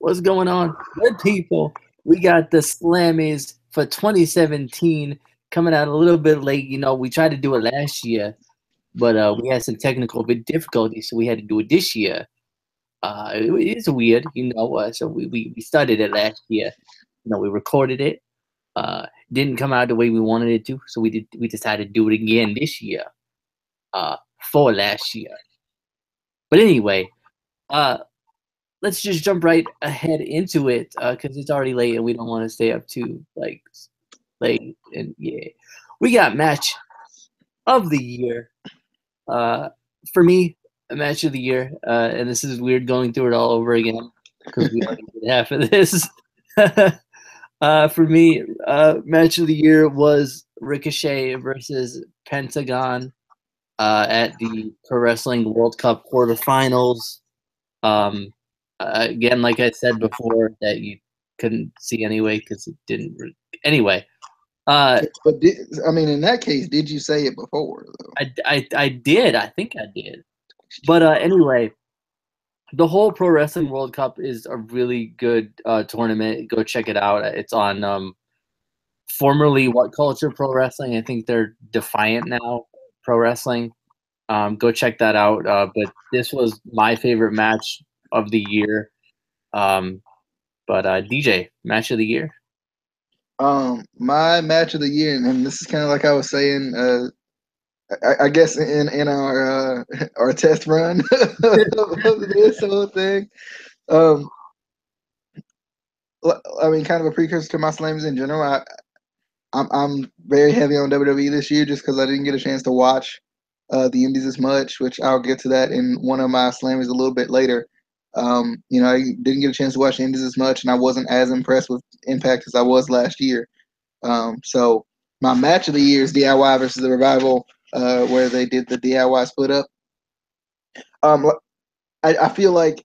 What's going on? Good people. We got the Slammies for 2017 coming out a little bit late. You know, we tried to do it last year, but we had some technical bit difficulties, so we had to do it this year. It's weird, you know. So we started it last year. You know, we recorded it. Didn't come out the way we wanted it to, so we decided to do it again this year. For last year. But anyway, uh, let's just jump right ahead into it because it's already late and we don't want to stay up too like late. And yeah, we got match of the year. For me, a match of the year, and this is weird going through it all over again because we already did half of this. For me, match of the year was Ricochet versus Pentagon at the Pro Wrestling World Cup quarterfinals. Um, Again, like I said before, that you couldn't see anyway because it didn't. Anyway, but I mean, in that case, did you say it before though? I did. I think I did. But anyway, the whole Pro Wrestling World Cup is a really good tournament. Go check it out. It's on formerly What Culture Pro Wrestling. I think they're Defiant now Pro Wrestling. Go check that out. But this was my favorite match of the year. But DJ, match of the year. My match of the year, and this is kind of like I was saying. I guess in our test run of this whole thing. Um, I mean, kind of a precursor to my slams in general. I'm very heavy on WWE this year just because I didn't get a chance to watch the Indies as much, which I'll get to that in one of my slammers a little bit later. I didn't get a chance to watch the Indies as much, and I wasn't as impressed with Impact as I was last year. So my match of the year is DIY versus the Revival, where they did the DIY split up. I feel like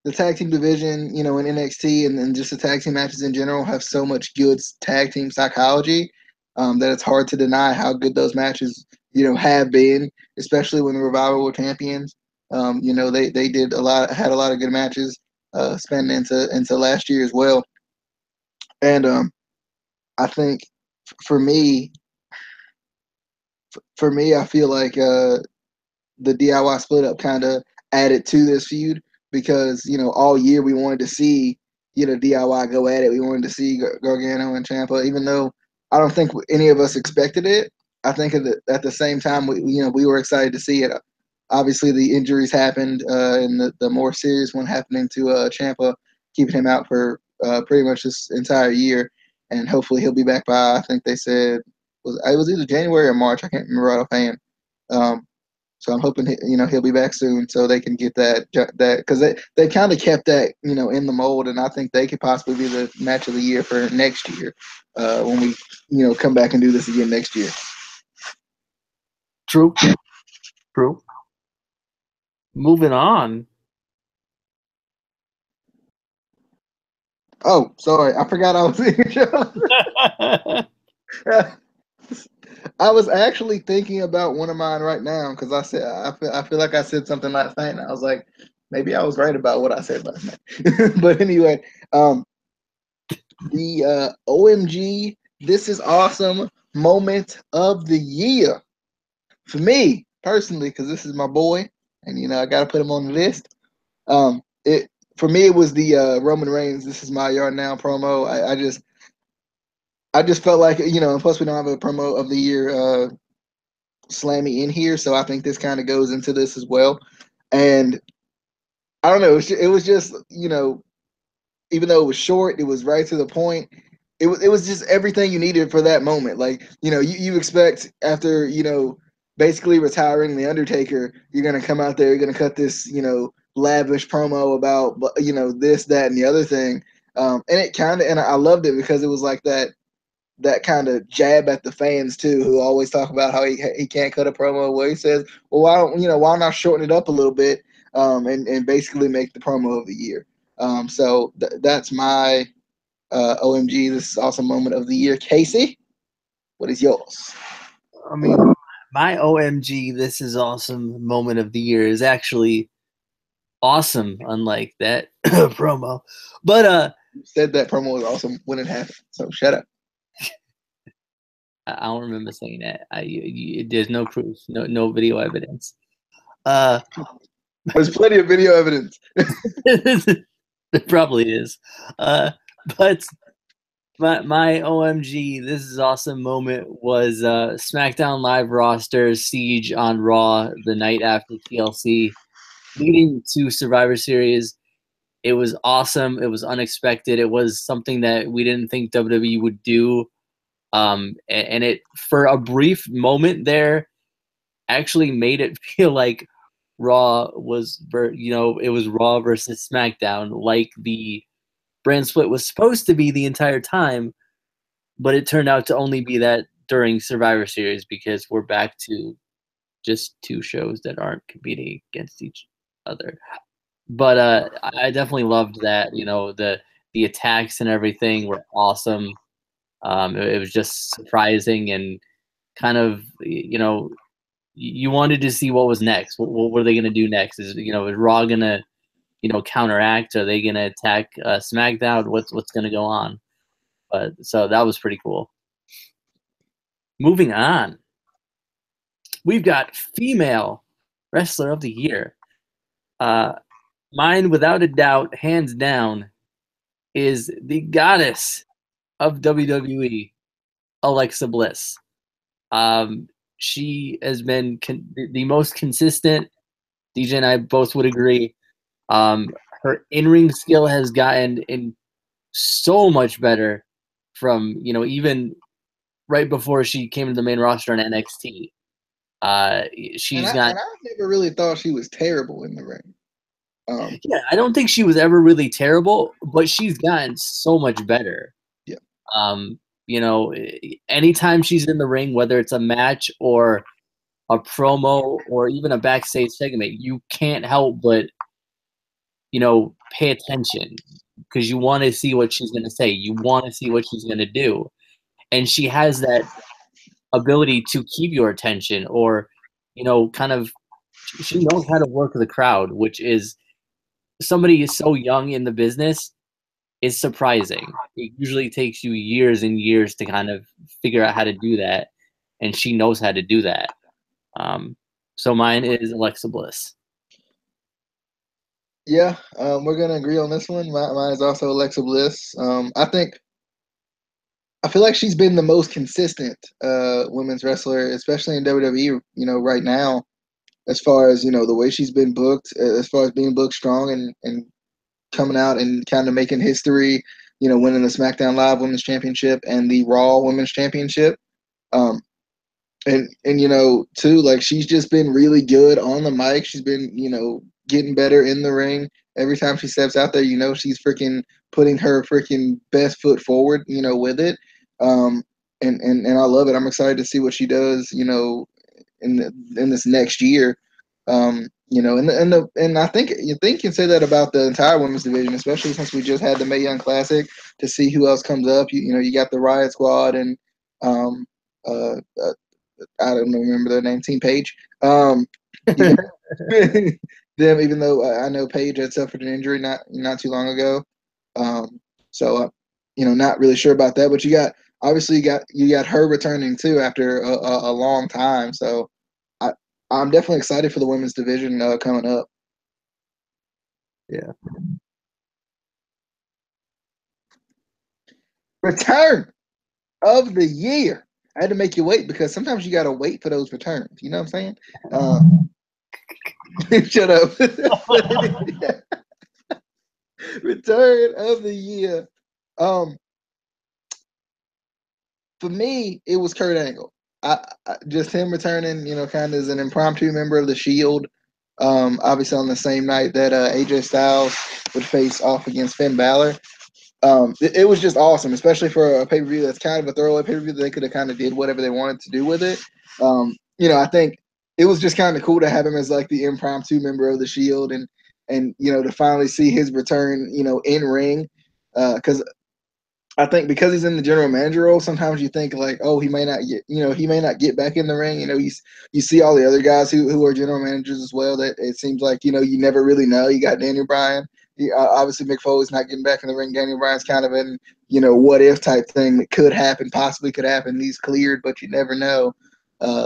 the tag team division, in NXT and just the tag team matches in general have so much good tag team psychology that it's hard to deny how good those matches, have been, especially when the Revival were champions. They did had a lot of good matches spanning into last year as well. And I think for me, I feel like the DIY split up kind of added to this feud because all year we wanted to see DIY go at it. We wanted to see Gargano and Ciampa, even though I don't think any of us expected it. I think at the same time we were excited to see it. Obviously, the injuries happened, and the more serious one happening to Ciampa, keeping him out for pretty much this entire year, and hopefully he'll be back by I think they said it was either January or March. I can't remember right offhand. So I'm hoping he'll be back soon, so they can get that because they kind of kept that in the mold, and I think they could possibly be the match of the year for next year when we come back and do this again next year. True. True. Moving on. Oh, sorry, I forgot I was in I was actually thinking about one of mine right now because I feel like I said something last night, and I was like, maybe I was right about what I said last night. But anyway, the OMG, this is awesome moment of the year for me personally because this is my boy, and I got to put him on the list. It for me it was the Roman Reigns. This is my yard now promo. I just felt like and plus we don't have a promo of the year Slammy in here, so I think this kind of goes into this as well. And I don't know, it was just even though it was short, it was right to the point. It was just everything you needed for that moment. Like you expect after basically retiring the Undertaker, you're gonna come out there, you're gonna cut this lavish promo about this, that, and the other thing. And it kind of and I loved it because it was like that kind of jab at the fans too, who always talk about how he can't cut a promo. Where he says, "Well, why not shorten it up a little bit and basically make the promo of the year?" So that's my OMG. This is awesome moment of the year. Casey, what is yours? I mean, my OMG, this is awesome moment of the year is actually awesome, unlike that promo. But You said that promo was awesome when it happened. So shut up. I don't remember saying that. There's no proof, no video evidence. Uh, There's plenty of video evidence. It probably is. But my OMG, this is awesome moment was SmackDown Live roster siege on Raw the night after TLC, leading to Survivor Series. It was awesome. It was unexpected. It was something that we didn't think WWE would do. And it, for a brief moment there, actually made it feel like Raw was, it was Raw versus SmackDown, like the brand split was supposed to be the entire time, but it turned out to only be that during Survivor Series because we're back to just two shows that aren't competing against each other. But I definitely loved that. The attacks and everything were awesome. It was just surprising and kind of, you wanted to see what was next. What were they going to do next? Is Raw going to, counteract? Are they going to attack SmackDown? What's going to go on? But so that was pretty cool. Moving on, we've got female wrestler of the year. Mine, without a doubt, hands down, is the goddess of WWE, Alexa Bliss. She has been the most consistent. DJ and I both would agree. Her in-ring skill has gotten so much better from, even right before she came to the main roster on NXT. She's got. And I never really thought she was terrible in the ring. Yeah, I don't think she was ever really terrible, but she's gotten so much better. Yeah. Anytime she's in the ring, whether it's a match or a promo or even a backstage segment, you can't help but, pay attention because you want to see what she's going to say. You want to see what she's going to do. And she has that ability to keep your attention or, kind of, she knows how to work the crowd, which is somebody is so young in the business is surprising. It usually takes you years and years to kind of figure out how to do that. And she knows how to do that. So mine is Alexa Bliss. Yeah, we're gonna agree on this one. Mine is also Alexa Bliss. I feel like she's been the most consistent women's wrestler, especially in WWE. Right now, as far as the way she's been booked, as far as being booked strong and coming out and kind of making history. Winning the SmackDown Live Women's Championship and the Raw Women's Championship. And too, like she's just been really good on the mic. She's been getting better in the ring. Every time she steps out there, she's freaking putting her freaking best foot forward, with it. And I love it. I'm excited to see what she does, in this next year. And I think you can say that about the entire women's division, especially since we just had the Mae Young Classic to see who else comes up. You got the Riot Squad and I don't remember their name, Team Page. Them, even though I know Paige had suffered an injury not too long ago. So not really sure about that. But you got her returning too after a long time. So I'm definitely excited for the women's division coming up. Yeah. Return of the year. I had to make you wait because sometimes you got to wait for those returns. You know what I'm saying? Shut up. Return of the year. For me, it was Kurt Angle. Just him returning, kind of as an impromptu member of the Shield. Obviously on the same night that AJ Styles would face off against Finn Balor. It was just awesome, especially for a pay-per-view that's kind of a throwaway pay-per-view that they could have kind of did whatever they wanted to do with it. I think it was just kind of cool to have him as like the impromptu member of the Shield and to finally see his return, in ring. Because I think because he's in the general manager role, sometimes you think like, oh, he may not get, he may not get back in the ring. You see all the other guys who are general managers as well. That it seems like you never really know. You got Daniel Bryan. Obviously, Mick Foley's not getting back in the ring. Daniel Bryan's kind of in what if type thing that could happen, possibly could happen. He's cleared, but you never know.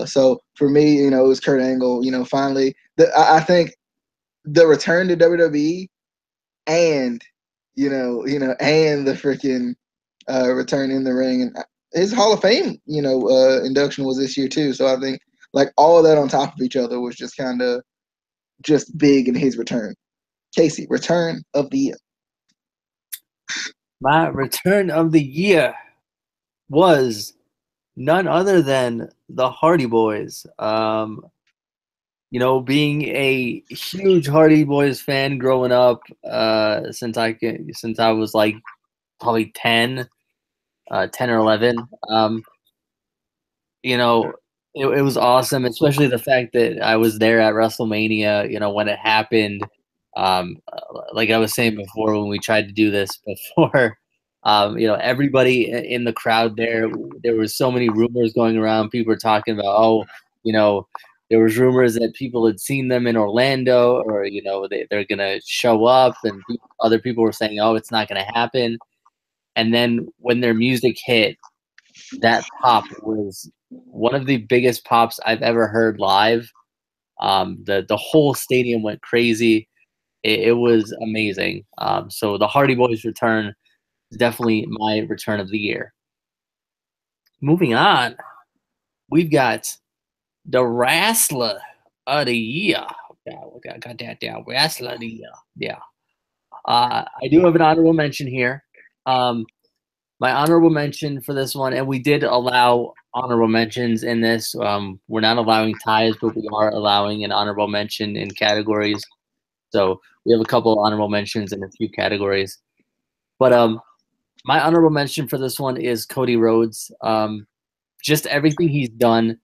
So for me, it was Kurt Angle. Finally, I think the return to WWE and and the freaking return in the ring, and his Hall of Fame, induction was this year too. So I think like all of that on top of each other was just kind of just big in his return. Casey, return of the year. My return of the year was none other than the Hardy Boys. Being a huge Hardy Boys fan growing up, since I was like probably 10 or 11. It was awesome, especially the fact that I was there at WrestleMania, when it happened. Like I was saying before, when we tried to do this before, everybody in the crowd there was so many rumors going around. People were talking about, there was rumors that people had seen them in Orlando, or, they're going to show up, and other people were saying, oh, it's not going to happen. And then when their music hit, that pop was one of the biggest pops I've ever heard live. The whole stadium went crazy. It was amazing. So the Hardy Boys return is definitely my return of the year. Moving on, we've got the Wrestler of the Year. Got that down. Wrestler of the Year. Yeah. I do have an honorable mention here. My honorable mention for this one, and we did allow honorable mentions in this. We're not allowing ties, but we are allowing an honorable mention in categories. So we have a couple of honorable mentions in a few categories. But my honorable mention for this one is Cody Rhodes. Just everything he's done,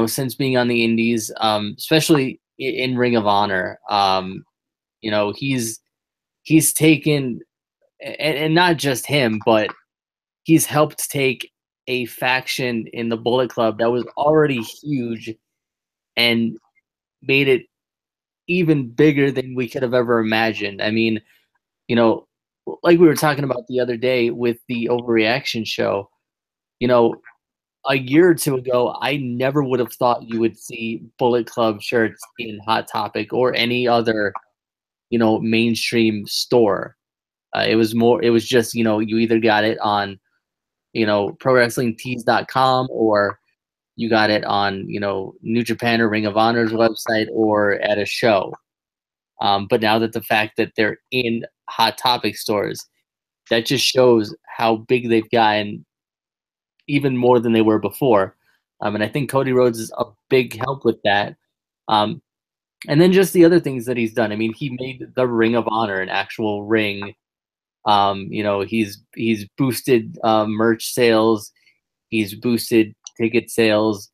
since being on the Indies, especially in Ring of Honor. He's taken, and not just him, but he's helped take a faction in the Bullet Club that was already huge and made it even bigger than we could have ever imagined. I mean, like we were talking about the other day with the Overreaction show, a year or two ago, I never would have thought you would see Bullet Club shirts in Hot Topic or any other, mainstream store. It was just, you either got it on, ProWrestlingTees.com, or you got it on, New Japan or Ring of Honor's website, or at a show. But now that the fact that they're in Hot Topic stores, that just shows how big they've gotten, even more than they were before. And I think Cody Rhodes is a big help with that. And then just the other things that he's done. I mean, he made the Ring of Honor an actual ring. He's boosted merch sales. He's boosted ticket sales.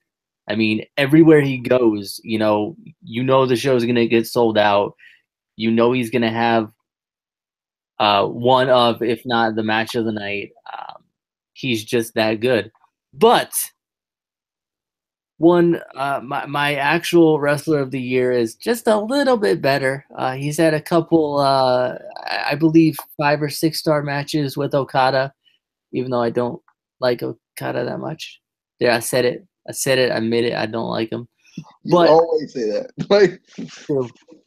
I mean, everywhere he goes, the show's going to get sold out. He's going to have one of, if not the match of the night. He's just that good. But my actual wrestler of the year is just a little bit better. He's had a couple, I believe, 5 or 6 star matches with Okada, even though I don't like Okada that much. There, I said it. I admit it. I don't like him. But you always say that.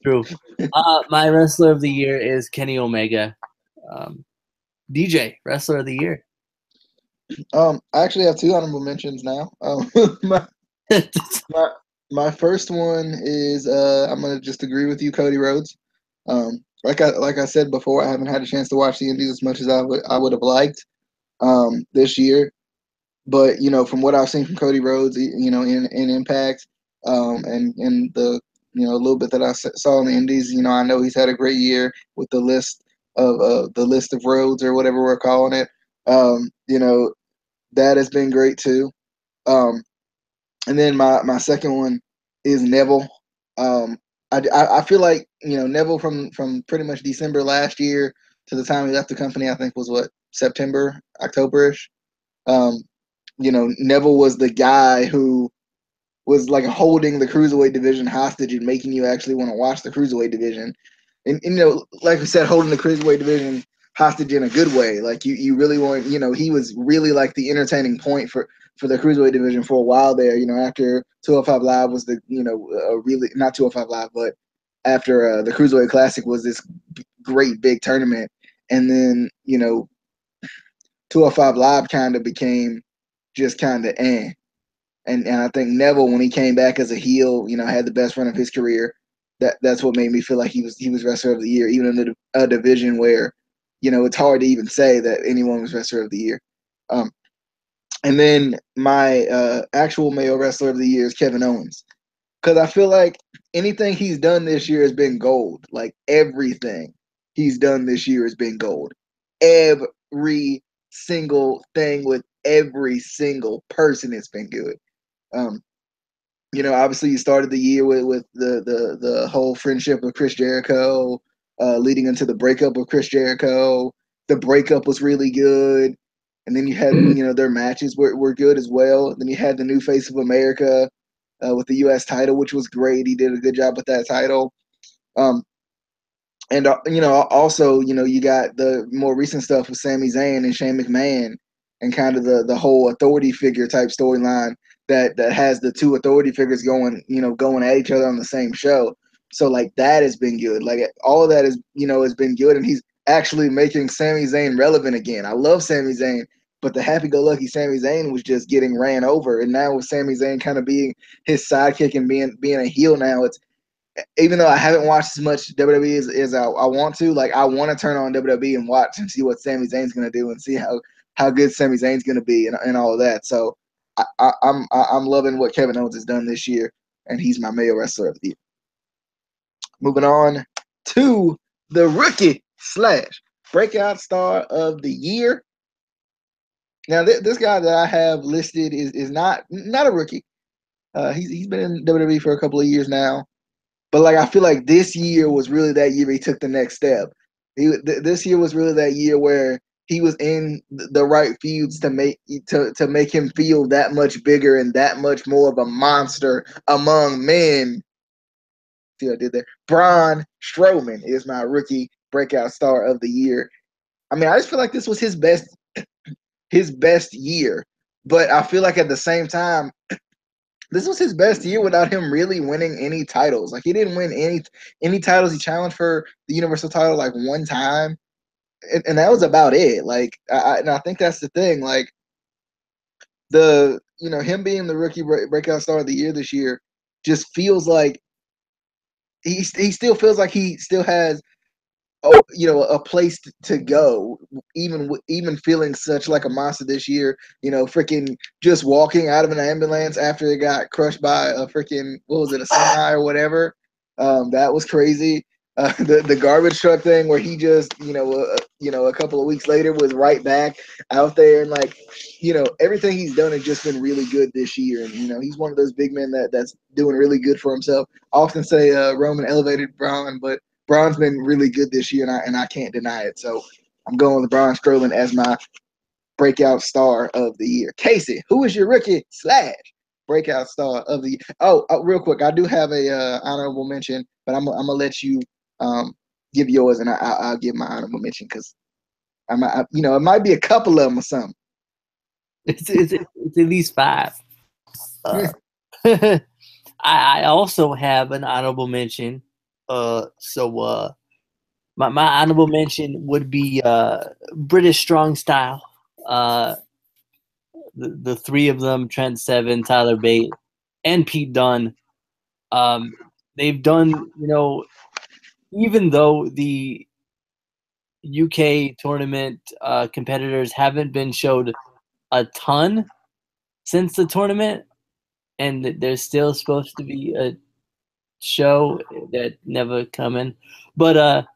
True. My wrestler of the year is Kenny Omega. DJ, wrestler of the year. I actually have 2 honorable mentions now. My first one is I'm gonna just agree with you, Cody Rhodes. Like I said before, I haven't had a chance to watch the Indies as much as I would have liked this year. But from what I've seen from Cody Rhodes, in Impact, and the a little bit that I saw in the Indies, I know he's had a great year with the list of Rhodes, or whatever we're calling it. That has been great too. And then my second one is Neville. I feel like Neville from pretty much December last year to the time he left the company, I think was what, September, October-ish. Neville was the guy who was like holding the cruiserweight division hostage and making you actually want to watch the cruiserweight division. And like we said, holding the cruiserweight division hostage in a good way. Like you really want, he was really like the entertaining point for the cruiserweight division for a while there. After 205 Live was the, really not 205 Live, but after the Cruiserweight Classic was this great big tournament, and then 205 Live kind of became just kind of And I think Neville, when he came back as a heel, had the best run of his career. That's what made me feel like he was wrestler of the year, even in a division where, it's hard to even say that anyone was wrestler of the year. And then my actual male wrestler of the year is Kevin Owens, because I feel like anything he's done this year has been gold. Like everything he's done this year has been gold. Every single thing with every single person has been good. Obviously you started the year with the whole friendship of Chris Jericho, leading into the breakup of Chris Jericho. The breakup was really good. And then you had, their matches were good as well. Then you had the new face of America with the U.S. title, which was great. He did a good job with that title. And also, you got the more recent stuff with Sami Zayn and Shane McMahon, and kind of the whole authority figure type storyline that has the two authority figures going at each other on the same show. So like that has been good. Like all of that is, has been good, and he's actually making Sami Zayn relevant again. I love Sami Zayn, but the happy-go-lucky Sami Zayn was just getting ran over, and now with Sami Zayn kind of being his sidekick and being a heel now, it's, even though I haven't watched as much WWE as I want to, like I want to turn on WWE and watch and see what Sami Zayn's going to do and see how good Sami Zayn's going to be and all of that. So I'm loving what Kevin Owens has done this year, and he's my male wrestler of the year. Moving on to the rookie / breakout star of the year. Now this guy that I have listed is not a rookie. He's been in WWE for a couple of years now. But like I feel like this year was really that year he took the next step. This year was really that year where he was in the right feuds to make him feel that much bigger and that much more of a monster among men. See what I did there? Braun Strowman is my rookie breakout star of the year. I mean, I just feel like this was his best year, but I feel like at the same time, this was his best year without him really winning any titles. Like he didn't win any titles. He challenged for the Universal title like one time, and that was about it. Like, and I think that's the thing. Like him being the rookie breakout star of the year this year just feels like he still feels like he still has a place to go, even feeling such like a monster this year. Freaking just walking out of an ambulance after it got crushed by a freaking, what was it, a semi or whatever. That was crazy. The garbage truck thing where he just a couple of weeks later was right back out there, and like everything he's done has just been really good this year. And he's one of those big men that's doing really good for himself. I often say Roman elevated Braun, but Braun's been really good this year, and I can't deny it. So I'm going with Braun Strowman as my breakout star of the year. Casey, who is your rookie / breakout star of the year? Oh, real quick, I do have a honorable mention, but I'm gonna let you give yours, and I'll give my honorable mention because it might be a couple of them or something. It's at least 5. I also have an honorable mention. So my honorable mention would be British Strong Style. The three of them, Trent Seven, Tyler Bate, and Pete Dunne. They've done, even though the UK tournament competitors haven't been showed a ton since the tournament, and there's still supposed to be a show that never coming. But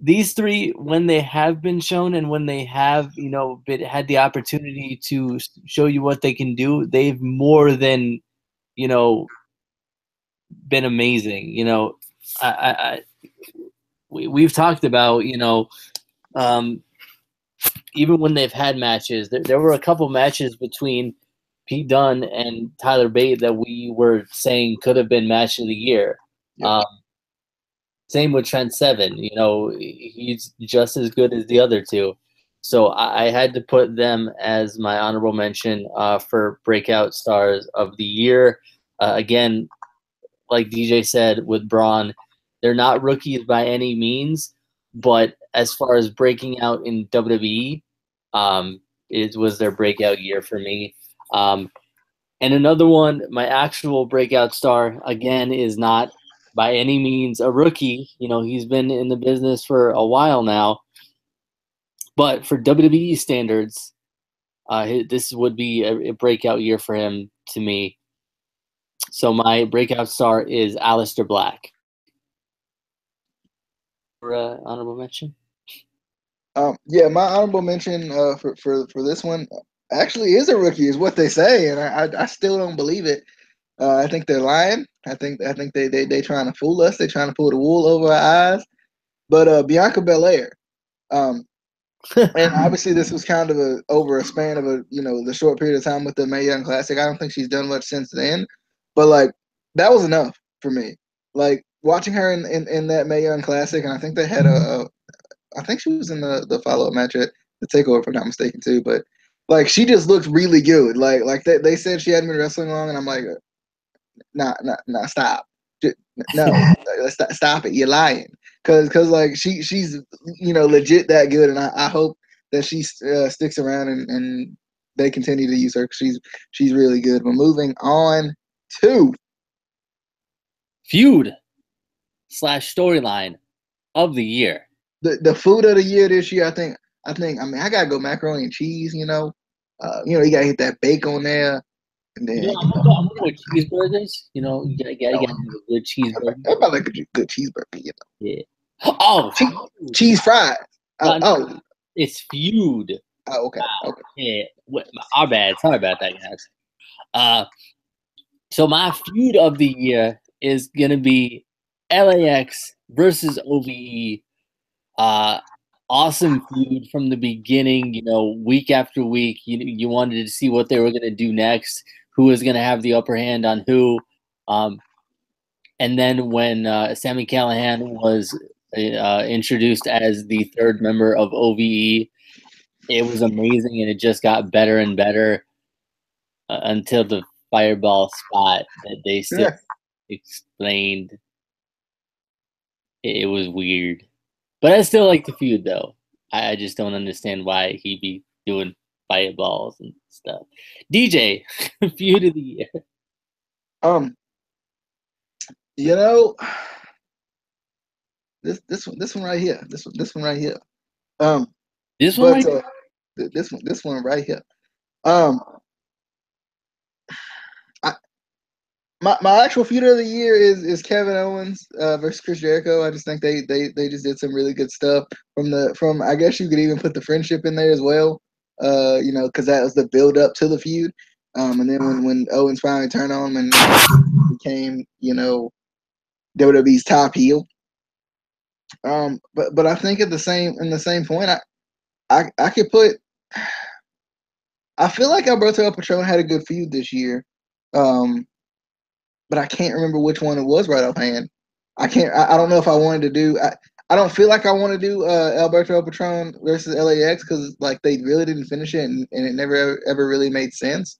these three, when they have been shown and when they have, had the opportunity to show you what they can do, they've more than, been amazing. We've talked about, even when they've had matches, there were a couple matches between Pete Dunne and Tyler Bate that we were saying could have been match of the year. Yep. Same with Trent Seven. You know, he's just as good as the other two. So I had to put them as my honorable mention for breakout stars of the year. Again, like DJ said with Braun, they're not rookies by any means, but as far as breaking out in WWE, it was their breakout year for me. And another one, my actual breakout star, again, is not by any means a rookie. You know, he's been in the business for a while now. But for WWE standards, this would be a breakout year for him to me. So my breakout star is Aleister Black. For honorable mention? Yeah, my honorable mention for this one actually is a rookie, is what they say, and I still don't believe it. I think they're lying. I think they trying to fool us. They're trying to pull the wool over our eyes. But Bianca Belair, and obviously this was kind of over a span of the short period of time with the Mae Young Classic. I don't think she's done much since then, but like that was enough for me. Like watching her in that Mae Young Classic, and I think they had I think she was in the follow up match at the Takeover, if I'm not mistaken, too. But like she just looked really good. Like they said she hadn't been wrestling long, and I'm like, nah, stop. No, stop it. You're lying. Cause like she's legit that good, and I hope that she sticks around and they continue to use her. Cause she's really good. But moving on to feud / storyline of the year. The food of the year this year, I think. I mean, I gotta go macaroni and cheese. You gotta hit that bacon on there, and then I'm gonna go with cheeseburgers. You know, you gotta have a good cheeseburger. Everybody like a good cheeseburger. Yeah. Oh, cheese fries. It's feud. Oh, okay. Wow. Okay. Yeah, our bad. Sorry about that, guys. So my feud of the year is gonna be LAX versus OVE. Awesome feud from the beginning. You know, week after week, you wanted to see what they were gonna do next, who was gonna have the upper hand on who. And then when Sami Callihan was introduced as the third member of OVE, it was amazing, and it just got better and better until the fireball spot that they still explained. It was weird. But I still like the feud, though. I just don't understand why he be doing fireballs and stuff. DJ, feud of the year. This one right here. This one right here. This one. This one right here. My actual feud of the year is Kevin Owens versus Chris Jericho. I just think they just did some really good stuff from I guess you could even put the friendship in there as well. Because that was the build up to the feud. And then when Owens finally turned on him and became WWE's top heel. But I think in the same point, I could put. I feel like Alberto El Patron had a good feud this year, but I can't remember which one it was right offhand. I can't. I don't know if I wanted to do. I don't feel like I want to do Alberto El Patron versus LAX because like they really didn't finish it and it never ever really made sense.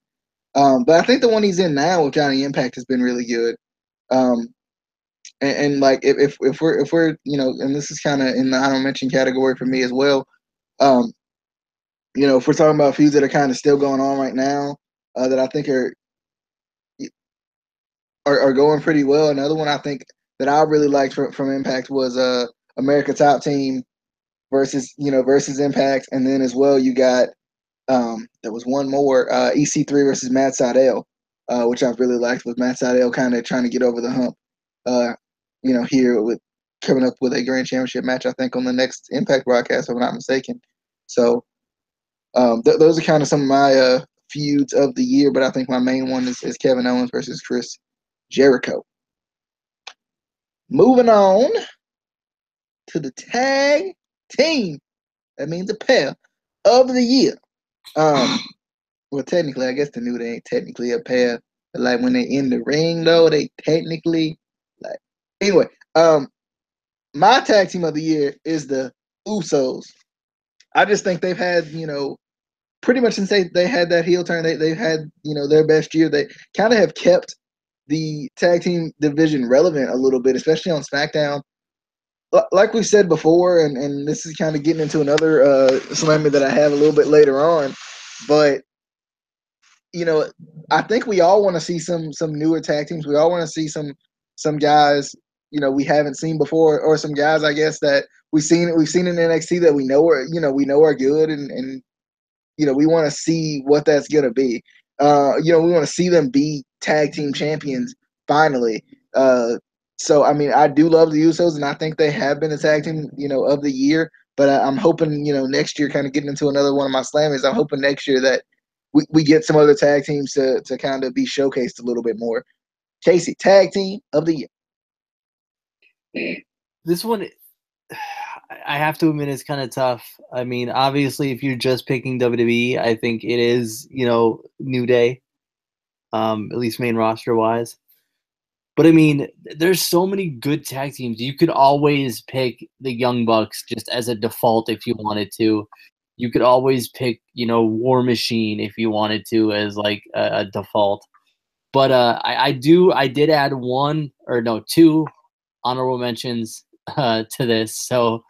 But I think the one he's in now with Johnny Impact has been really good. And like if we're and this is kind of in the honorable mention category for me as well. If we're talking about feuds that are kind of still going on right now, that I think are going pretty well. Another one I think that I really liked from Impact was America Top Team versus Impact, and then as well you got there was one more EC3 versus Matt Sydal, which I really liked with Matt Sydal kind of trying to get over the hump. Here with coming up with a Grand Championship match, I think on the next Impact broadcast, if I'm not mistaken. So those are kind of some of my feuds of the year, but I think my main one is Kevin Owens versus Chris Jericho. Moving on to the tag team. That means a pair of the year. Well, technically, I guess the New Day ain't technically a pair. But like when they in the ring, though, they technically like. Anyway, my tag team of the year is the Usos. I just think they've had, pretty much since they had that heel turn, they've had, their best year. They kind of have kept the tag team division relevant a little bit, especially on SmackDown. Like we said before, and this is kind of getting into another Slammy that I have a little bit later on, but I think we all want to see some newer tag teams. We all want to see some guys we haven't seen before, or some guys I guess that we've seen in NXT that we know are good, and we want to see what that's gonna be. We want to see them be tag team champions finally. So I mean, I do love the Usos, and I think they have been a tag team of the year. But I'm hoping next year, kind of getting into another one of my slammers, I'm hoping next year that we get some other tag teams to kind of be showcased a little bit more. Casey, tag team of the year. This one, I have to admit, is kind of tough. I mean, obviously, if you're just picking WWE, I think it is, New Day, at least main roster wise. But I mean, there's so many good tag teams. You could always pick the Young Bucks just as a default if you wanted to. You could always pick, War Machine if you wanted to as like a default. But I did add two honorable mentions to this. So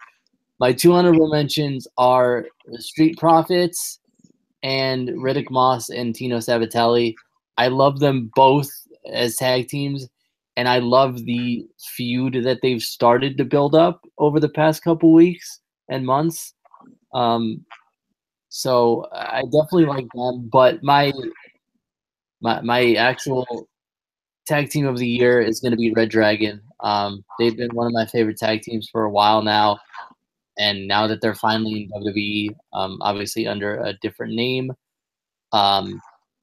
my two honorable mentions are the Street Profits and Riddick Moss and Tino Sabatelli. I love them both as tag teams, and I love the feud that they've started to build up over the past couple weeks and months. So I definitely like them, but my actual tag team of the year is going to be Red Dragon. They've been one of my favorite tag teams for a while now, and now that they're finally in WWE, obviously under a different name, I'm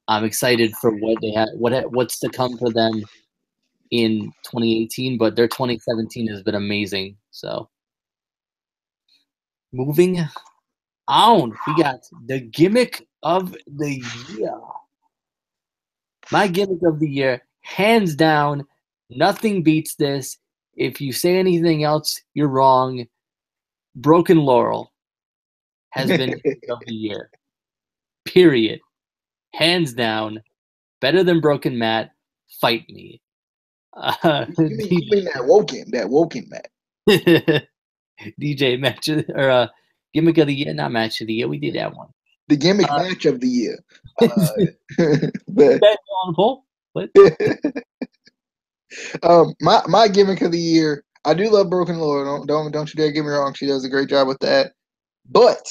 excited for what they have, what's to come for them in 2018. But their 2017 has been amazing. So moving on, we got the gimmick of the year. My gimmick of the year, hands down, nothing beats this. If you say anything else, you're wrong. Broken Laurel has been gimmick of the year. Period. Hands down. Better than Broken Matt. Fight me. You mean that Woken Matt. DJ match or gimmick of the year, not match of the year. We did that one. The gimmick match of the year. My gimmick of the year. I do love Broken Laurel. Don't you dare get me wrong. She does a great job with that. But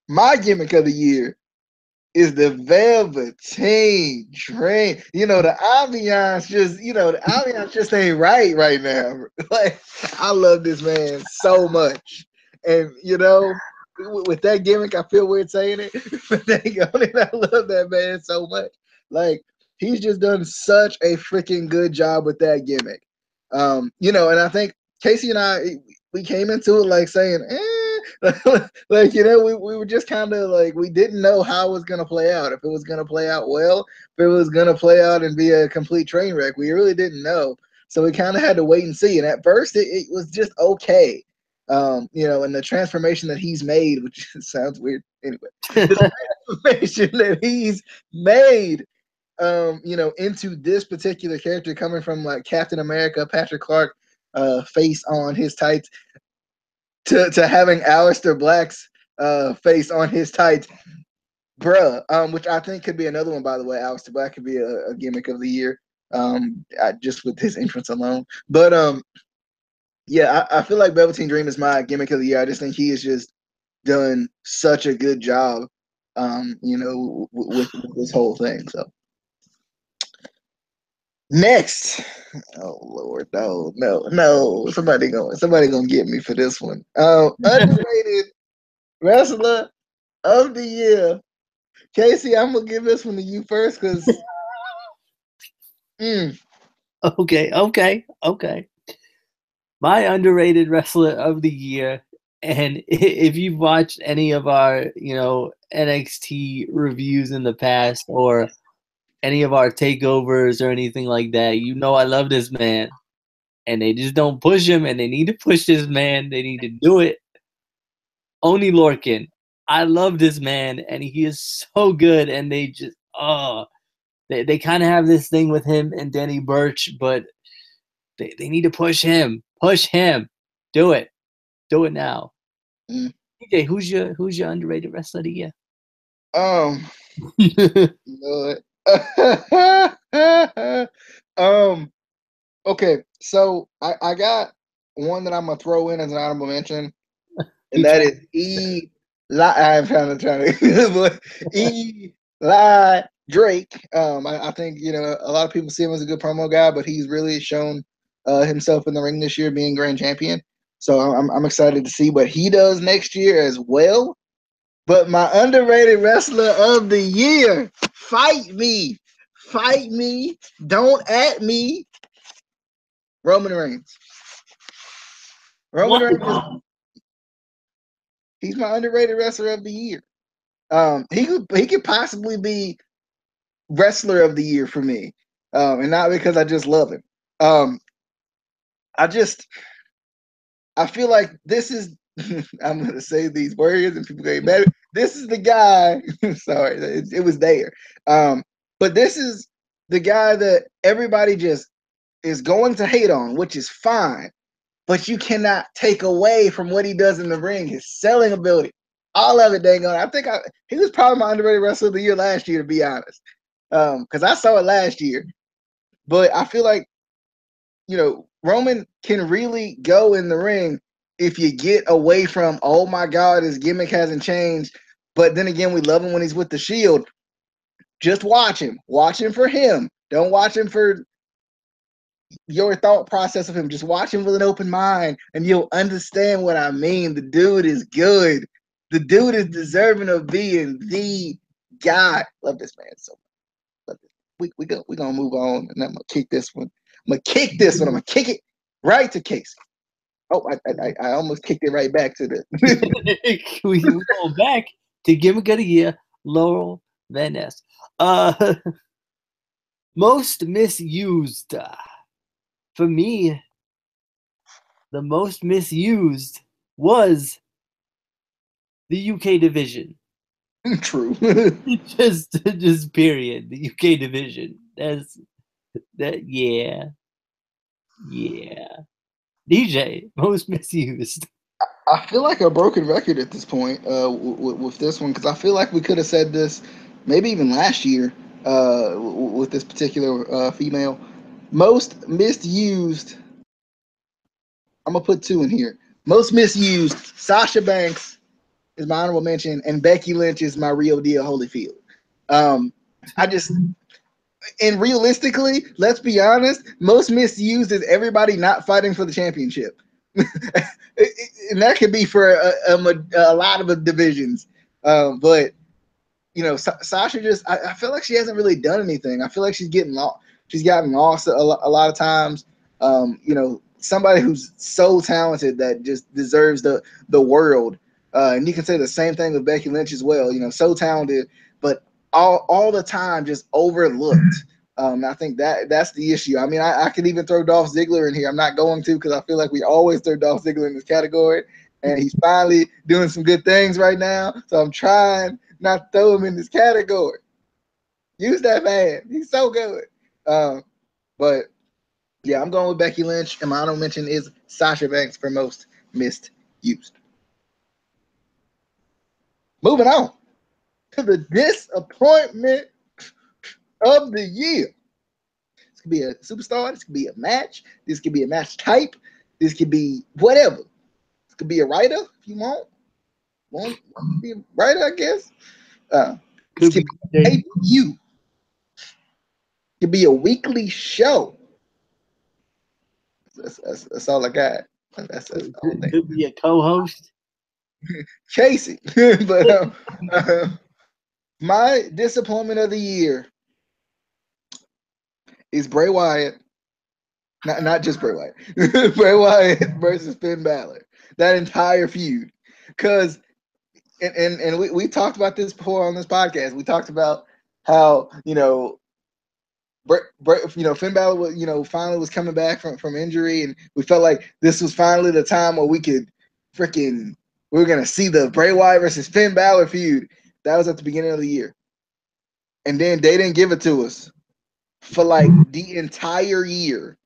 my gimmick of the year is the Velveteen Dream. The ambiance just ain't right now. Like, I love this man so much, and with that gimmick, I feel weird saying it, but I love that man so much. Like, he's just done such a freaking good job with that gimmick. And I think Casey and I, we came into it like saying, like, we were just kind of like, we didn't know how it was going to play out. If it was going to play out well, if it was going to play out and be a complete train wreck, we really didn't know. So we kind of had to wait and see. And at first, it was just okay. And the transformation that he's made, which sounds weird anyway, the transformation that he's made, into this particular character, coming from like Captain America, Patrick Clark, face on his tights, to having Aleister Black's face on his tights, bruh. Which I think could be another one, by the way. Aleister Black could be a gimmick of the year, just with his entrance alone. But yeah, I feel like Velveteen Dream is my gimmick of the year. I just think he has just done such a good job, with this whole thing. So next, oh Lord, no, somebody gonna get me for this one. Underrated wrestler of the year, Casey. I'm gonna give this one to you first, because. Okay. My underrated wrestler of the year And if you've watched any of our, NXT reviews in the past or any of our takeovers or anything like that, I love this man. And they just don't push him, and they need to push this man. They need to do it. Oni Lorcan, I love this man, and he is so good. And they just, they kind of have this thing with him and Danny Burch, but they need to push him. Push him. Do it. Do it now. DJ, who's your underrated wrestler of the year? Lord. Okay, so I got one that I'm gonna throw in as an honorable mention, and that is I'm trying to Eli Drake. I think a lot of people see him as a good promo guy, but he's really shown himself in the ring this year, being grand champion. So I'm excited to see what he does next year as well. But my underrated wrestler of the year, fight me, don't at me, Roman Reigns. Roman Reigns, he's my underrated wrestler of the year. He could possibly be wrestler of the year for me, and not because I just love him. I feel like this is. I'm gonna say these words and people get mad. This is the guy. Sorry, it was there. But this is the guy that everybody just is going to hate on, which is fine. But you cannot take away from what he does in the ring, his selling ability, all of it. Dang on, I think he was probably my underrated wrestler of the year last year, to be honest, because I saw it last year. But I feel like Roman can really go in the ring if you get away from, oh my God, his gimmick hasn't changed. But then again, we love him when he's with the Shield. Just watch him. Watch him for him. Don't watch him for your thought process of him. Just watch him with an open mind, and you'll understand what I mean. The dude is good. The dude is deserving of being the guy. Love this man so much. We're gonna move on, and I'm gonna kick this one. I'm gonna kick it right to Casey. Oh, I almost kicked it right back to the. we go back to Gimmick of the Year, Laurel Van Ness. Most misused. For me, the most misused was the UK division. True. just period. The UK division. Yeah. DJ, most misused. I feel like a broken record at this point with this one, because I feel like we could have said this maybe even last year with this particular female. Most misused, I'm going to put two in here. Most misused, Sasha Banks is my honorable mention, and Becky Lynch is my real deal Holyfield. And realistically, let's be honest, most misused is everybody not fighting for the championship. And that could be for a lot of divisions. But Sasha just, I feel like she hasn't really done anything. I feel like she's getting lost. She's gotten lost a lot of times. Somebody who's so talented that just deserves the world. And you can say the same thing with Becky Lynch as well. So talented, but all the time just overlooked. I think that's the issue. I mean, I could even throw Dolph Ziggler in here. I'm not going to, because I feel like we always throw Dolph Ziggler in this category, and he's finally doing some good things right now. So I'm trying not to throw him in this category. Use that man. He's so good. But yeah, I'm going with Becky Lynch, and my honorable mention is Sasha Banks for most misused. Moving on to the disappointment of the year. This could be a superstar. This could be a match. This could be a match type. This could be whatever. This could be a writer if you want. Want to be a writer, I guess. This could be a pay-per-view. Could be a weekly show. That's all I got. That's all could be a co-host. Casey. But my disappointment of the year is Bray Wyatt. Not just Bray Wyatt. Bray Wyatt versus Finn Balor. that entire feud. Because and we talked about this before on this podcast. We talked about how, Finn Balor was, finally was coming back from injury, and we felt like this was finally the time where we were gonna see the Bray Wyatt versus Finn Balor feud. That was at the beginning of the year, and then they didn't give it to us for like the entire year,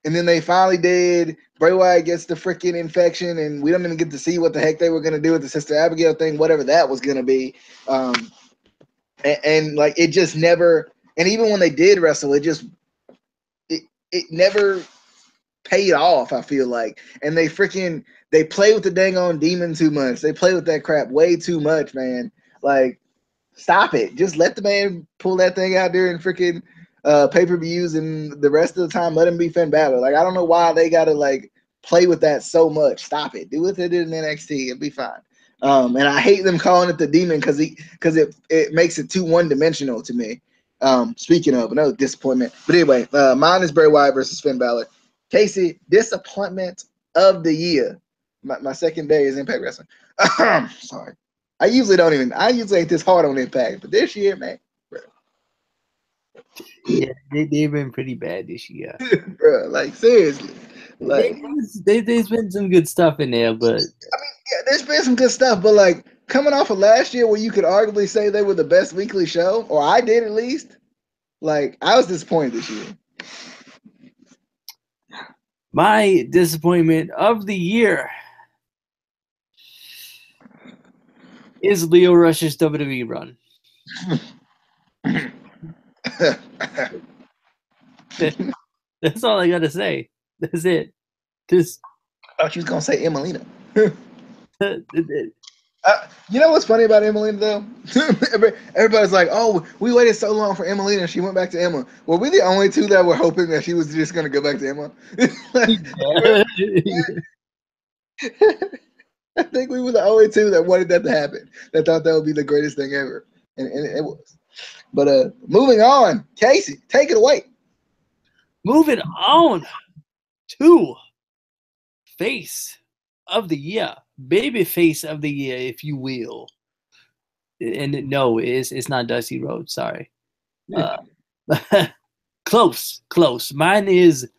and then they finally did. Bray Wyatt gets the freaking infection, and we don't even get to see what the heck they were gonna do with the Sister Abigail thing, whatever that was gonna be. And like it just never. And even when they did wrestle, it never paid off, I feel like. And they play with the dang on demon too much. They play with that crap way too much, man. Like, stop it. Just let the man pull that thing out there and freaking pay-per-views, and the rest of the time let him be Finn Balor. Like, I don't know why they gotta like play with that so much. Stop it. Do what they did in NXT. It'll be fine. And I hate them calling it the demon because it makes it too one-dimensional to me. Speaking of another disappointment, but anyway, mine is Bray Wyatt versus Finn Balor. Casey, disappointment of the year. My second day is Impact Wrestling. Sorry, I usually ain't this hard on Impact, but this year, man, bro. Yeah, they've been pretty bad this year, bro. Like seriously, like there's been some good stuff in there, but yeah, there's been some good stuff, but like coming off of last year where you could arguably say they were the best weekly show, or I did at least. Like, I was disappointed this year. My disappointment of the year is Lio Rush's WWE run. That's all I gotta say. That's it. Just I thought you was gonna say Emelina. You know what's funny about Emelina though? Everybody's like, "Oh, we waited so long for Emelina. She went back to Emma." Well, we're the only two that were hoping that she was just gonna go back to Emma. I think we were the only two that wanted that to happen. That thought that would be the greatest thing ever, and it was. But moving on, Casey, take it away. Moving on to face of the year, baby face of the year, if you will. And no, it's not Dusty Rhodes. Sorry. Close. Mine is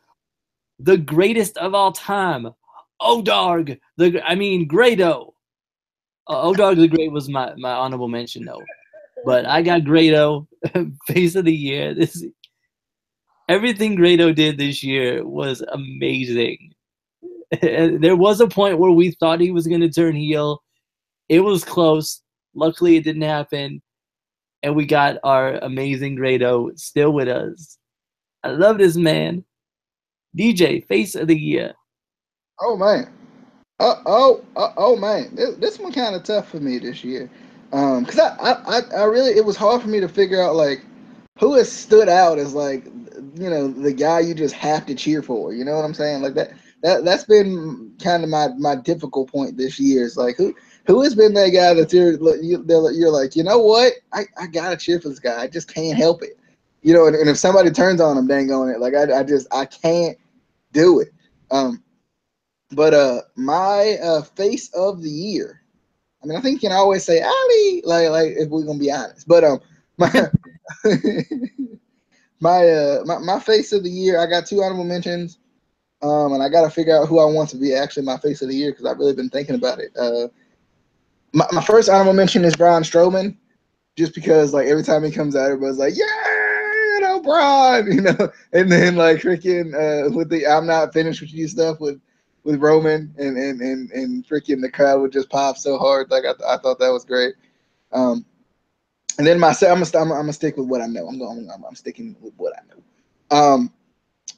the greatest of all time. O-Dog. Grado. O-Dog the Great was my honorable mention, though. But I got Grado, face of the year. Everything Grado did this year was amazing. There was a point where we thought he was going to turn heel. It was close. Luckily, it didn't happen. And we got our amazing Grado still with us. I love this man. DJ, face of the year. Oh, man. Oh man. This one kind of tough for me this year. Because I really, it was hard for me to figure out, like, who has stood out as, like, the guy you just have to cheer for. You know what I'm saying? Like, that's been kind of my difficult point this year. It's like, who has been that guy that you're like, you know what? I gotta cheer for this guy. I just can't help it. And if somebody turns on him, dang on it. Like I can't do it. But my face of the year. I mean, I think you can always say Ali, like if we're gonna be honest. But my my face of the year. I got two honorable mentions. And I got to figure out who I want to be actually my face of the year because I've really been thinking about it. My first honorable mention is Braun Strowman, just because like every time he comes out, everybody's like, yeah, Braun, and then like freaking with the I'm not finished with you stuff with Roman and freaking the crowd would just pop so hard. Like I thought that was great. And then I'm gonna stick with what I know. I'm sticking with what I know.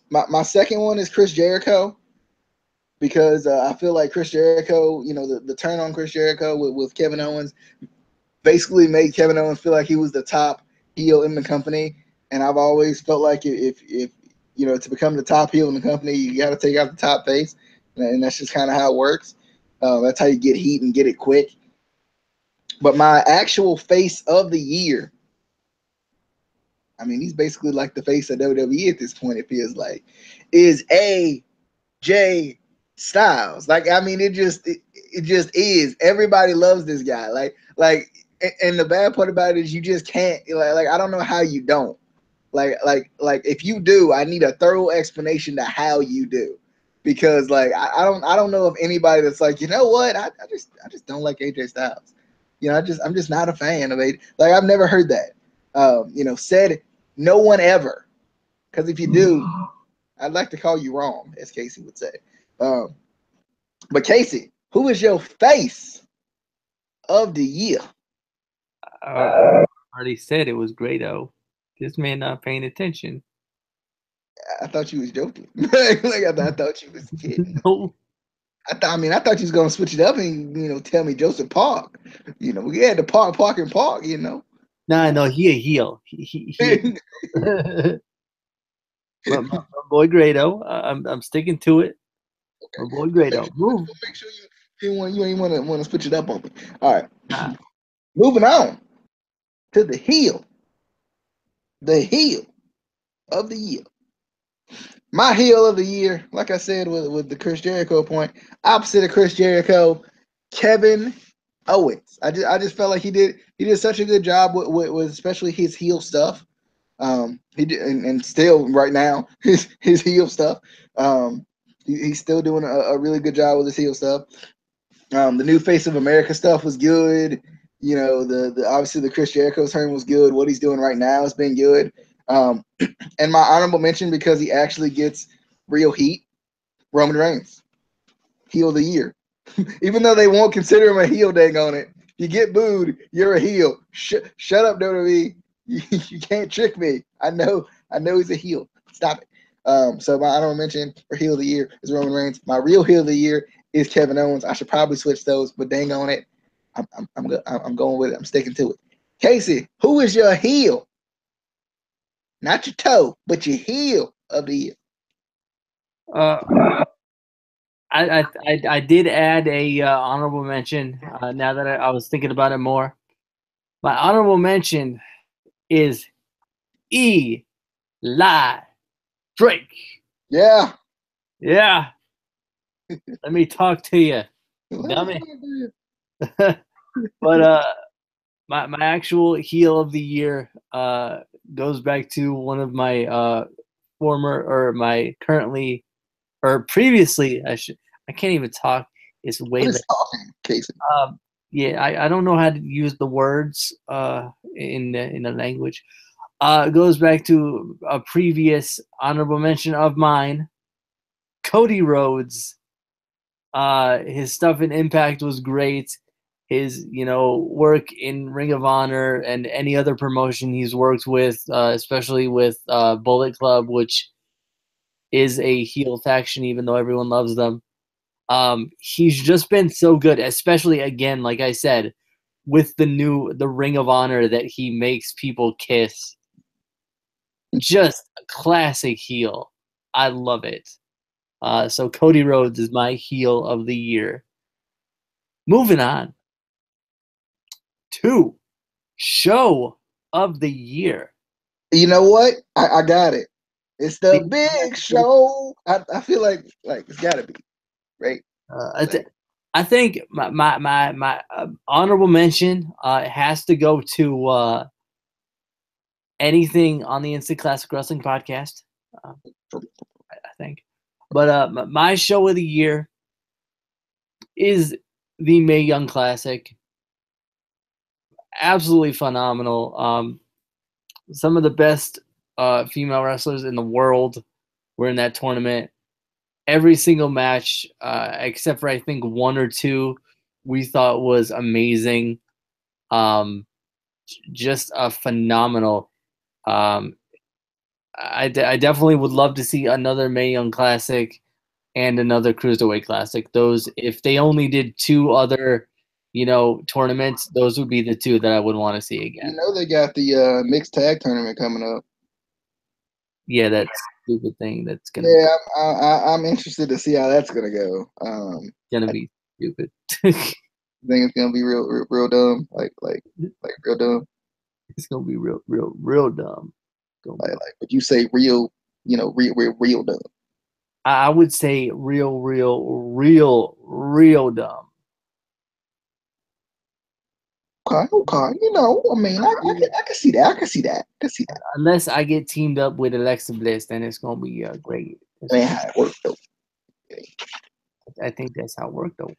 My second one is Chris Jericho, because I feel like Chris Jericho, the turn on Chris Jericho with Kevin Owens basically made Kevin Owens feel like he was the top heel in the company. And I've always felt like if to become the top heel in the company, you got to take out the top face. And that's just kind of how it works. That's how you get heat and get it quick. But my actual face of the year, I mean, he's basically like the face of WWE at this point, it feels like, is AJ Styles. Like, I mean, it just is. Everybody loves this guy. And the bad part about it is you just can't. Like I don't know how you don't. Like if you do, I need a thorough explanation to how you do, because like I don't know of anybody that's like, you know what, I just don't like AJ Styles. You know, I'm just not a fan of AJ. Like I've never heard that. Said no one ever. Because if you do, I'd like to call you wrong, as Casey would say. Um, but Casey, who is your face of the year? I already said it was Grado. This man not paying attention. I thought you was joking. I thought you was kidding. No. I thought you was gonna switch it up and tell me Joseph Park. We had the Park and Park. Nah, no, he a heel. He my boy Grado. I'm sticking to it. Okay. My boy Grado. Move. Make sure you ain't want to switch it up on me. All right. Nah. Moving on to the heel of the year. My heel of the year, like I said with the Chris Jericho point, opposite of Chris Jericho, Kevin Owens. I just felt like he did such a good job with especially his heel stuff. He did, and still right now his heel stuff. He's still doing a really good job with his heel stuff. The new Face of America stuff was good. The obviously the Chris Jericho's turn was good. What he's doing right now has been good. And my honorable mention, because he actually gets real heat, Roman Reigns, heel of the year. Even though they won't consider him a heel, dang on it. You get booed, you're a heel. Shut up, WWE. You can't trick me. I know he's a heel. Stop it. So my honorable mention for heel of the year is Roman Reigns. My real heel of the year is Kevin Owens. I should probably switch those, but dang on it, I'm going with it. I'm sticking to it. Casey, who is your heel? Not your toe, but your heel of the year. I did add a honorable mention. Now that I was thinking about it more, my honorable mention is Eli Drake. Yeah. Yeah. Let me talk to you, dummy. But my actual heel of the year goes back to one of my former or my currently or previously I can't even talk. It's way What late. is talking, Casey? Yeah, I don't know how to use the words in the language. It goes back to a previous honorable mention of mine, Cody Rhodes. His stuff in Impact was great. His work in Ring of Honor and any other promotion he's worked with, especially with Bullet Club, which is a heel faction, even though everyone loves them. He's just been so good, especially again, like I said, with the Ring of Honor that he makes people kiss. Just a classic heel. I love it. So Cody Rhodes is my heel of the year. Moving on to show of the year. You know what? I got it. It's the big show. I feel like it's got to be right. I think my honorable mention has to go to anything on the Instant Classic Wrestling podcast. I think, but my show of the year is the Mae Young Classic. Absolutely phenomenal. Some of the best female wrestlers in the world were in that tournament. Every single match, except for I think one or two, we thought was amazing. Just a phenomenal. I definitely would love to see another Mae Young Classic and another Cruiserweight Classic. Those, if they only did two other, tournaments, those would be the two that I would want to see again. They got the mixed tag tournament coming up. Yeah, that stupid thing that's gonna. Yeah, I'm interested to see how that's gonna go. Gonna be stupid. I think it's gonna be real dumb, like real dumb. It's gonna be real dumb. Like would you say real, real dumb? I would say real dumb. Okay. You know, I mean, I can see that. I can see that. I can see that. Unless I get teamed up with Alexa Bliss, then it's gonna be great. I mean, how it works though. I think that's how it worked though.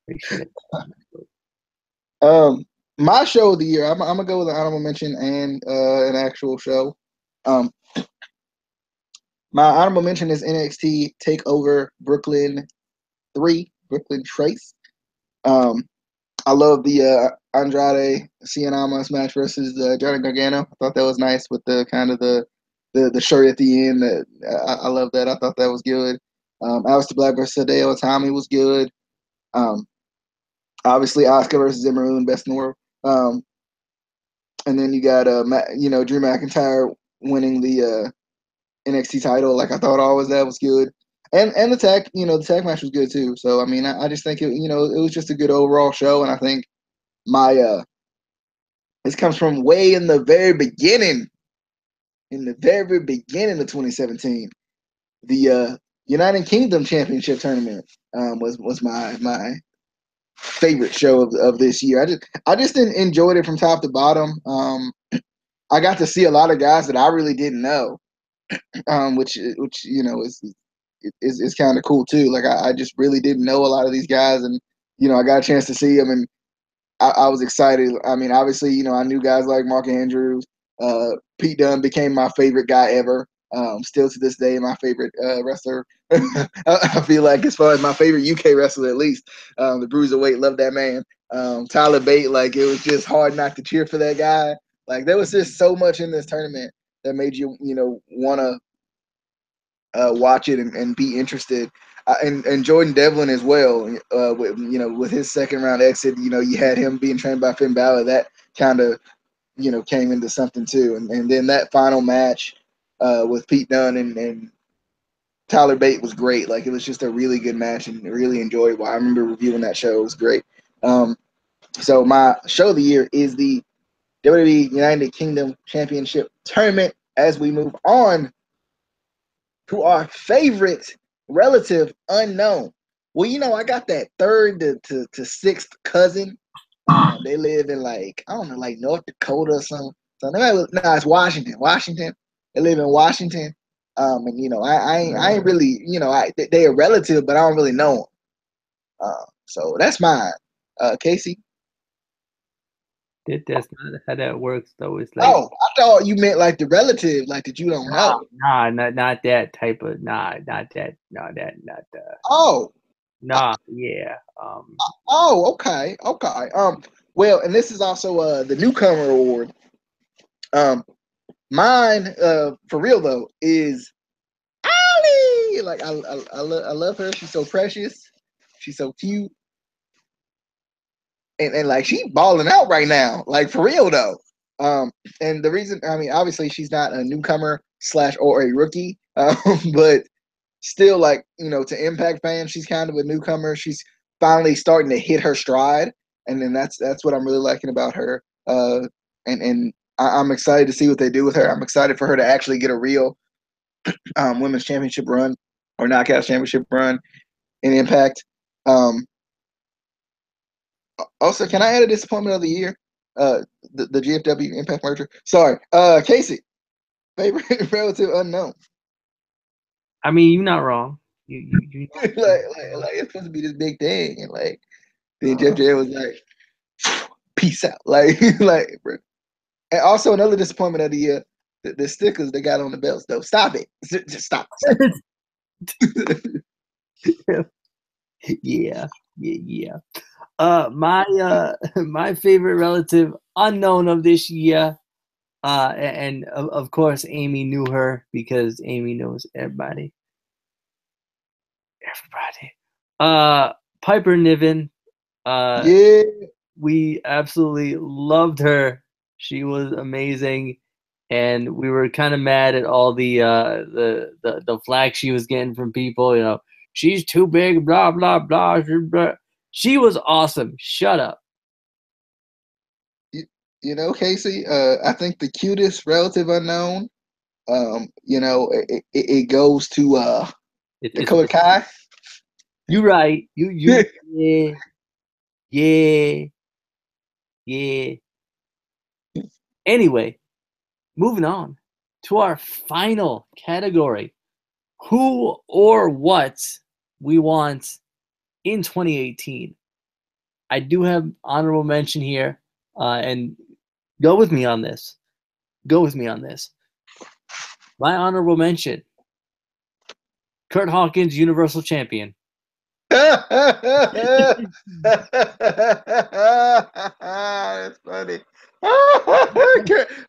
Pretty sure My show of the year, I'm gonna go with an honorable mention and an actual show. Um, my honorable mention is NXT Takeover Brooklyn 3, Brooklyn Trace. I love the Andrade Cien Almas match versus Johnny Gargano. I thought that was nice with the kind of the shirt at the end. I love that. I thought that was good. Aleister Black versus Hideo Itami was good. Um, obviously, Asuka versus Ember Moon, best in the world. And then you got Drew McIntyre winning the NXT title. Like I thought always that was good. And the tag match was good too. So I mean, I just think it was just a good overall show, and I think my this comes from way in the very beginning, of 2017. The United Kingdom Championship tournament was my favorite show of this year. I just enjoyed it from top to bottom. I got to see a lot of guys that I really didn't know, which is kind of cool too. Like I just really didn't know a lot of these guys, and I got a chance to see them, and I was excited. I mean, obviously, I knew guys like Mark Andrews. Pete Dunne became my favorite guy ever. Still to this day, my favorite wrestler. I feel like as far as my favorite UK wrestler, at least, the Bruiserweight, love that man. Tyler Bate, like it was just hard not to cheer for that guy. Like there was just so much in this tournament that made you, want to watch it and be interested. And Jordan Devlin as well. With his second round exit, you had him being trained by Finn Balor. That kind of came into something too. And then that final match with Pete Dunne and Tyler Bate was great. Like it was just a really good match and really enjoyable. I remember reviewing that show. It was great. So my show of the year is the WWE United Kingdom Championship Tournament. As we move on to our favorite relative unknown. Well, I got that third to sixth cousin. They live in I don't know, like North Dakota or something. So it's Washington. Washington. They live in Washington. And I ain't really, they a relative, but I don't really know them. So that's mine. Casey. That's not how that works though. It's like, oh, I thought you meant like the relative, like that you don't know. not that type of not that not that. Oh, Yeah. oh, okay. Well, and this is also the newcomer award. Mine, for real though, is Ali. Like I love her. She's so precious. She's so cute. And like she balling out right now. Like for real though. And the reason, I mean, obviously she's not a newcomer / or a rookie, but still, like, to Impact fans, she's kind of a newcomer. She's finally starting to hit her stride, and then that's what I'm really liking about her. And I'm excited to see what they do with her. I'm excited for her to actually get a real women's championship run or knockout championship run in Impact. Also, can I add a disappointment of the year? The GFW Impact merger. Sorry, Casey, favorite relative unknown. I mean, you're not wrong. You like it's supposed to be this big thing, and like then Jeff Jarrett was like, "Peace out," like, bro. And also another disappointment of the year, the stickers they got on the belts though. Stop it, just stop. Yeah. My favorite relative unknown of this year, and of course Amy knew her because Amy knows everybody. Piper Niven. Yeah, We absolutely loved her. She was amazing, and we were kind of mad at all the flack she was getting from people. She's too big. Blah blah blah. She was awesome. Shut up. Casey. I think the cutest relative unknown You know, it goes to It's Dakota Kai. you right. You yeah yeah yeah. Anyway, moving on to our final category: who or what we want in 2018. I do have honorable mention here, and go with me on this. Go with me on this. My honorable mention: Kurt Hawkins, Universal Champion. That's funny. How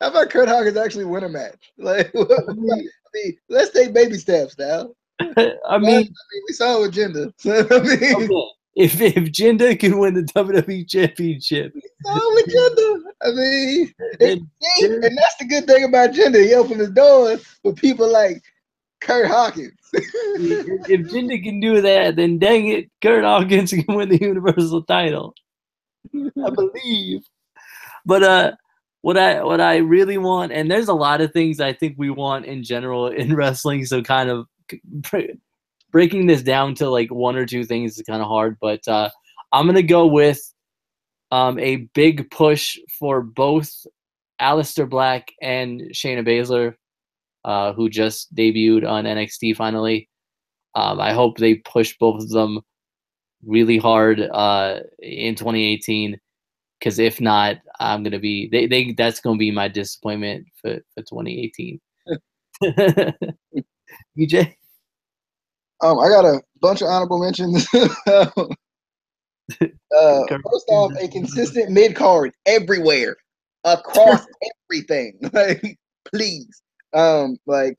about Kurt Hawkins actually win a match? Like, I mean, let's take baby steps now. I mean, We saw it with Jinder. So, I mean, okay. If Jinder can win the WWE Championship, we saw it with Jinder. I mean, then there, and that's the good thing about Jinder. He opened his doors for people like Kurt Hawkins. if Jinder can do that, then dang it, Kurt Hawkins can win the Universal title. I believe. But what I really want, and there's a lot of things I think we want in general in wrestling. So kind of breaking this down to like one or two things is kind of hard. But I'm gonna go with a big push for both Aleister Black and Shayna Baszler, who just debuted on NXT finally. I hope they push both of them really hard in 2018. Because if not, I'm gonna be that's gonna be my disappointment for 2018. EJ? I got a bunch of honorable mentions. First off, a consistent mid card everywhere, across everything. Like, please, like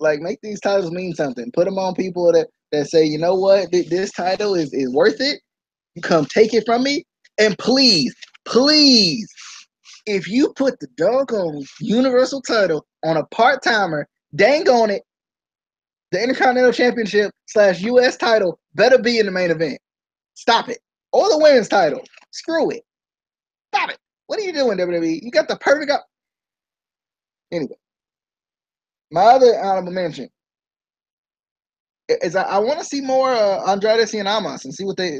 make these titles mean something. Put them on people that say, you know what, this title is worth it. You come take it from me, and please, please, if you put the doggone Universal title on a part timer, dang on it, the Intercontinental Championship / US title better be in the main event. Stop it. Or the women's title. Screw it. Stop it. What are you doing, WWE? You got the perfect up. Anyway, my other honorable mention is I want to see more Andrade and Amos and see what they,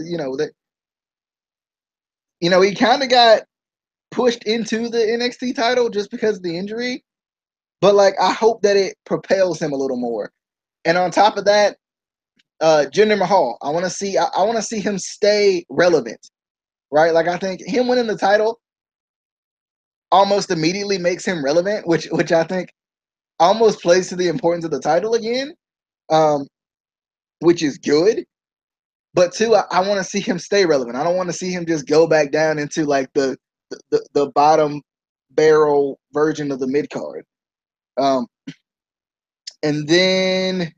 he kind of got pushed into the NXT title just because of the injury. But like, I hope that it propels him a little more. And on top of that, Jinder Mahal. I want to see him stay relevant, right? Like, I think him winning the title almost immediately makes him relevant, which I think almost plays to the importance of the title again, which is good. But two, I want to see him stay relevant. I don't want to see him just go back down into like the bottom barrel version of the mid card. And then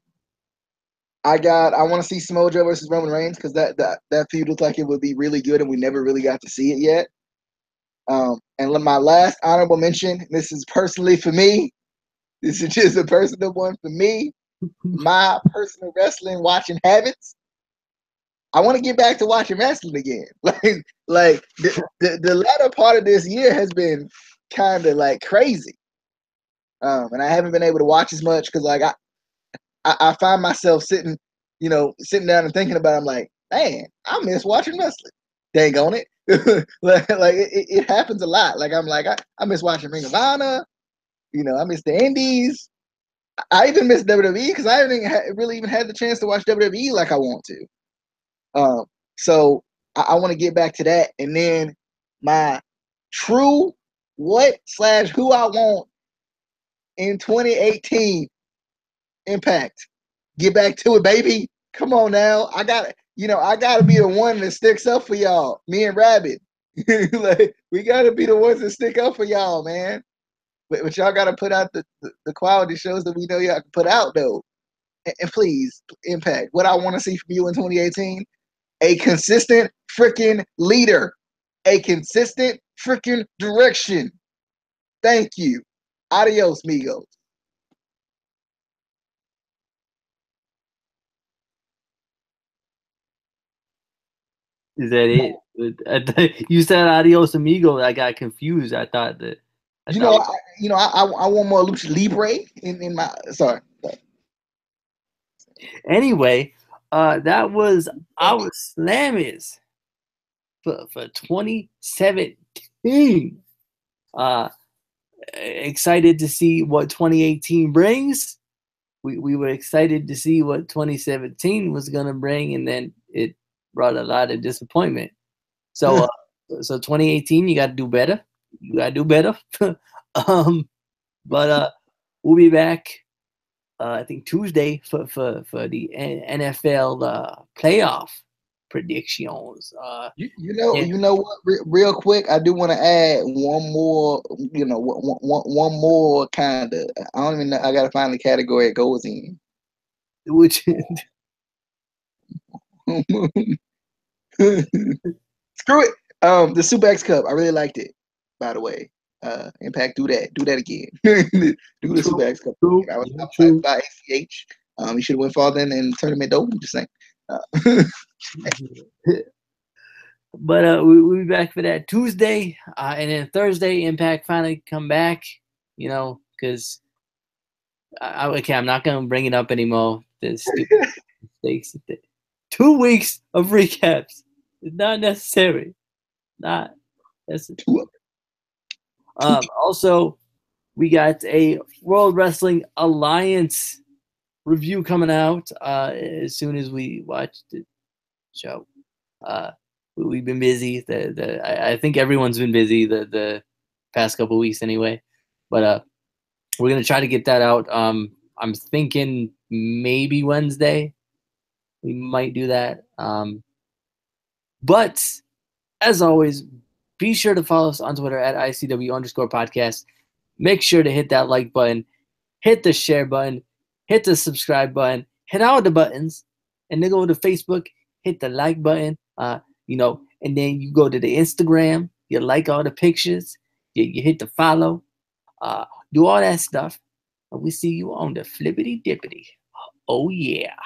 I want to see Samoa versus Roman Reigns because that feud looks like it would be really good, and we never really got to see it yet. And my last honorable mention, this is personally for me. This is just a personal one for me. My personal wrestling watching habits. I want to get back to watching wrestling again. Like the latter part of this year has been kind of like crazy. And I haven't been able to watch as much because like I find myself sitting down and thinking about it. I'm like, man, I miss watching wrestling. Dang on it. like it happens a lot. Like I'm like, I miss watching Ring of Honor. I miss the Indies. I even miss WWE because I haven't really even had the chance to watch WWE like I want to. So I want to get back to that. And then my true what / who I want in 2018 Impact. Get back to it, baby. Come on now. I gotta be the one that sticks up for y'all. Me and Rabbit. Like, we gotta be the ones that stick up for y'all, man. But y'all gotta put out the quality shows that we know y'all can put out though. And please, Impact. What I want to see from you in 2018, a consistent freaking leader, a consistent freaking direction. Thank you. Adios, Migos. Is that it? You said adios amigo. I got confused. I thought that I thought. I want more lucha libre in my. Sorry. Anyway, that was our Slammers for 2017. Excited to see what 2018 brings. We were excited to see what 2017 was gonna bring, and then it brought a lot of disappointment. So, so 2018, you got to do better. You got to do better. But we'll be back. I think Tuesday for the NFL playoff predictions. You know what? Real quick, I do want to add one more. One more kind of. I don't even know. I gotta find the category it goes in. Which Screw it. The Super X Cup. I really liked it. By the way, Impact, do that again. Do the Super X Cup. I was by ACH. You should have went farther in the tournament though. I'm just saying. But we'll be back for that Tuesday, and then Thursday, Impact finally come back. You know, because okay, I'm not gonna bring it up anymore. The stupid mistakes. 2 weeks of recaps is not necessary. Not necessary. Also, we got a World Wrestling Alliance review coming out as soon as we watch the show. We've been busy. I think everyone's been busy the past couple of weeks anyway. But we're gonna try to get that out. I'm thinking maybe Wednesday. We might do that. But as always, be sure to follow us on Twitter at ICW_podcast. Make sure to hit that like button, hit the share button, hit the subscribe button, hit all the buttons, and then go to Facebook, hit the like button, and then you go to the Instagram, you like all the pictures, you hit the follow, do all that stuff, and we see you on the flippity dippity. Oh yeah.